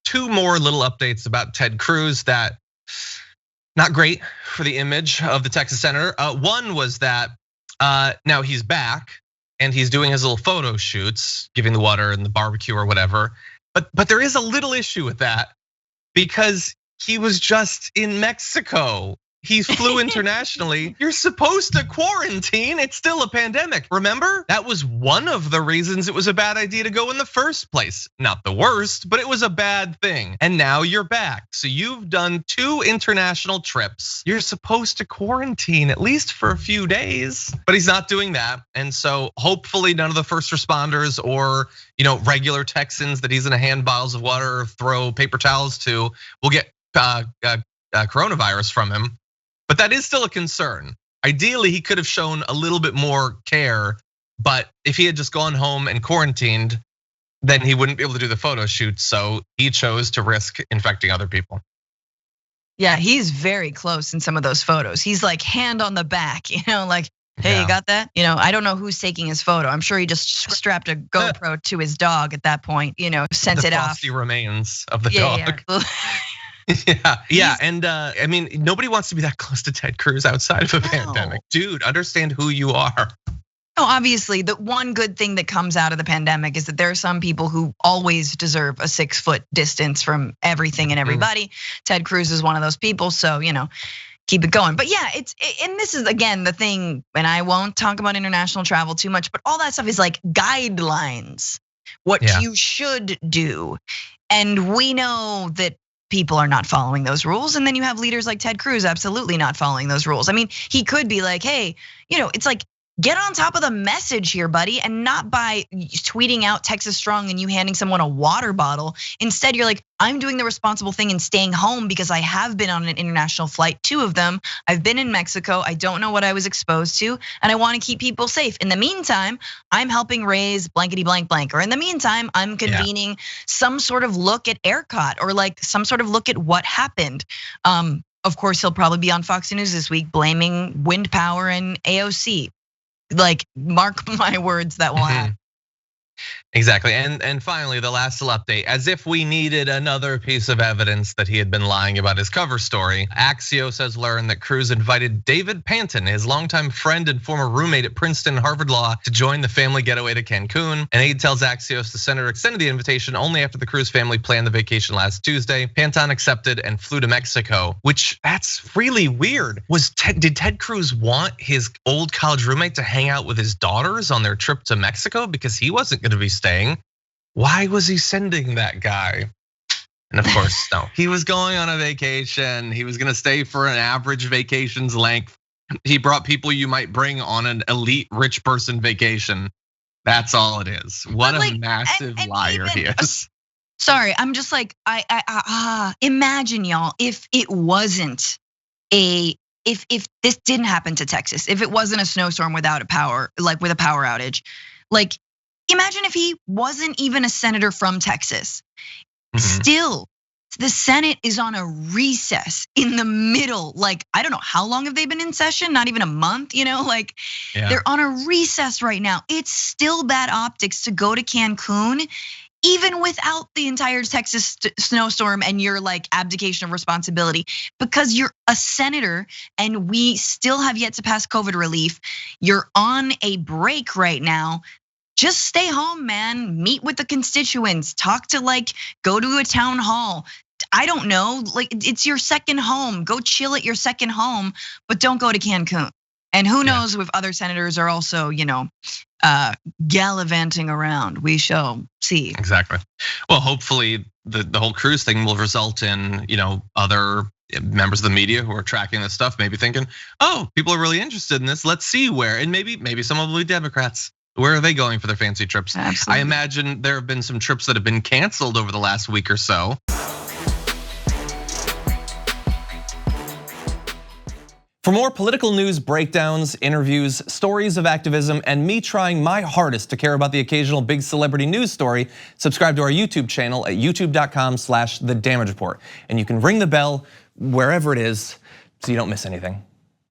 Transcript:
two more little updates about Ted Cruz that not great for the image of the Texas senator. One was that now he's back and he's doing his little photo shoots, giving the water and the barbecue or whatever. But there is a little issue with that because he was just in Mexico. He flew internationally. You're supposed to quarantine. It's still a pandemic. Remember? That was one of the reasons it was a bad idea to go in the first place. Not the worst, but it was a bad thing. And now you're back. So you've done 2 international trips. You're supposed to quarantine at least for a few days, but he's not doing that. And so hopefully none of the first responders or regular Texans that he's gonna hand bottles of water or throw paper towels to will get coronavirus from him. But that is still a concern. Ideally, he could have shown a little bit more care, but if he had just gone home and quarantined, then he wouldn't be able to do the photo shoot. So he chose to risk infecting other people. Yeah, he's very close in some of those photos. He's like hand on the back, like, hey, you got that? I don't know who's taking his photo. I'm sure he just strapped a GoPro to his dog at that point, sent it off. The frosty remains of the dog. Yeah, and I mean, nobody wants to be that close to Ted Cruz outside of a pandemic. Dude, understand who you are. No, obviously, the one good thing that comes out of the pandemic is that there are some people who always deserve a 6-foot distance from everything and everybody. Ted Cruz is one of those people, so keep it going. But yeah, and this is again the thing, and I won't talk about international travel too much, but all that stuff is like guidelines, what you should do. And we know that people are not following those rules. And then you have leaders like Ted Cruz absolutely not following those rules. I mean, he could be like, hey, it's like, get on top of the message here, buddy, and not by tweeting out Texas Strong and you handing someone a water bottle. Instead, you're like, I'm doing the responsible thing and staying home because I have been on an international flight, 2 of them. I've been in Mexico. I don't know what I was exposed to, and I want to keep people safe. In the meantime, I'm helping raise blankety blank blank. Or in the meantime, I'm convening some sort of look at ERCOT or like some sort of look at what happened. Of course, he'll probably be on Fox News this week blaming wind power and AOC. Like, mark my words, that will happen. Exactly, and finally, the last little update. As if we needed another piece of evidence that he had been lying about his cover story, Axios has learned that Cruz invited David Panton, his longtime friend and former roommate at Princeton and Harvard Law, to join the family getaway to Cancun. An aide tells Axios the senator extended the invitation only after the Cruz family planned the vacation last Tuesday. Panton accepted and flew to Mexico, which that's really weird. Did Ted Cruz want his old college roommate to hang out with his daughters on their trip to Mexico because he wasn't going to be staying? Why was he sending that guy? And of course, no, he was going on a vacation. He was gonna stay for an average vacation's length. He brought people you might bring on an elite rich person vacation. That's all it is. What a massive liar he is. Sorry, I'm just like, imagine y'all, if it wasn't if this didn't happen to Texas, if it wasn't a snowstorm without a power, like with a power outage, like, imagine if he wasn't even a senator from Texas. Still, the Senate is on a recess in the middle. Like, I don't know, how long have they been in session? Not even a month, they're on a recess right now. It's still bad optics to go to Cancun, even without the entire Texas snowstorm and your like abdication of responsibility, because you're a senator and we still have yet to pass COVID relief. You're on a break right now. Just stay home, man. Meet with the constituents. Talk to go to a town hall. I don't know, it's your second home. Go chill at your second home, but don't go to Cancun. And who knows if other senators are also, gallivanting around. We shall see. Exactly. Well, hopefully the whole Cruz thing will result in, other members of the media who are tracking this stuff, maybe thinking, oh, people are really interested in this. Let's see where, and maybe some of them will be Democrats. Where are they going for their fancy trips? Absolutely. I imagine there have been some trips that have been canceled over the last week or so. For more political news breakdowns, interviews, stories of activism, and me trying my hardest to care about the occasional big celebrity news story, subscribe to our YouTube channel at youtube.com/thedamagereport. And you can ring the bell wherever it is so you don't miss anything.